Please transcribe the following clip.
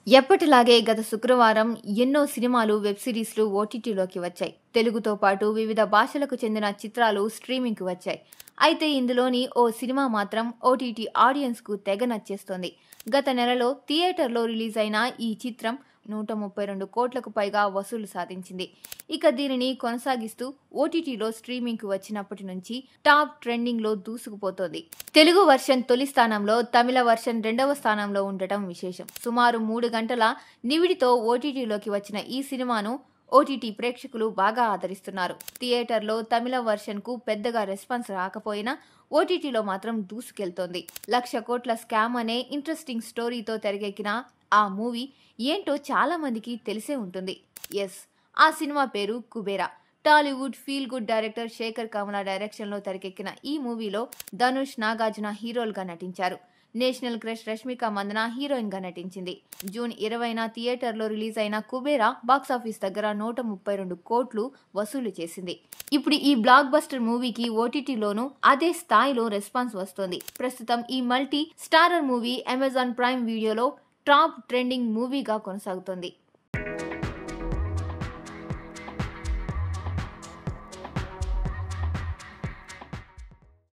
ఎప్పటిలాగే గత శుక్రవారం ఎన్నో సినిమాలు, వెబ్ సిరీస్‌లు ఓటీటీలోకి వచ్చాయి. తెలుగుతో పాటు వివిధ భాషలకు చెందిన చిత్రాలు స్ట్రీమింగ్‌కి వచ్చాయి. అయితే ఇందులోని ఓ సినిమా మాత్రం ఓటీటీ ఆడియన్స్‌కు తెగ నచ్చేస్తోంది. గత నెలలో థియేటర్‌లో రిలీజ్ అయిన ఈ చిత్రం 132 కోట్లకు పైగా వసూలు సాధించింది. ఇక దీనిని కొనసాగిస్తూ ఓటీటీలో స్ట్రీమింగ్‌కి వచ్చినప్పటి నుంచి టాప్ ట్రెండింగ్‌లో దూసుకుపోతోంది. తెలుగు వర్షన్ తొలి స్థానంలో, తమిళ వర్షన్ రెండవ స్థానంలో ఉండటం విశేషం. సుమారు 3 గంటల నిడివితో ఓటీటీలోకి వచ్చిన ఈ సినిమాను ఓటీటీ ప్రేక్షకులు బాగా ఆదరిస్తున్నారు. థియేటర్లో తమిళ వర్షన్‌కు పెద్దగా రెస్పాన్స్ రాకపోయినా ఓటీటీలో మాత్రం దూసుకెళ్తోంది. 1,00,000 కోట్ల స్కామ్ అనే ఇంట్రెస్టింగ్ స్టోరీతో తెరకెక్కిన ఆ మూవీ ఏంటో చాలా మందికి తెలిసే ఉంటుంది. ఎస్, ఆ సినిమా పేరు Kubera. Tollywood feel good director Sekhar Kammula డైరెక్షన్లో తెరకెక్కిన ఈ మూవీలో ధనుష్, నాగార్జున హీరోలుగా నటించారు. National crush Rashmika Mandanna heroine గా నటించింది. జూన్ 20న థియేటర్లో రిలీజ్ అయిన కుబేరా బాక్సాఫీస్ దగ్గర 132 కోట్లు వసూలు చేసింది. ఇప్పుడు ఈ బ్లాక్ బస్టర్ మూవీకి ఓటీటీలోనూ అదే స్థాయిలో రెస్పాన్స్ వస్తోంది. ప్రస్తుతం ఈ multi starrer movie Amazon prime వీడియోలో టాప్ ట్రెండింగ్ మూవీగా కొనసాగుతోంది.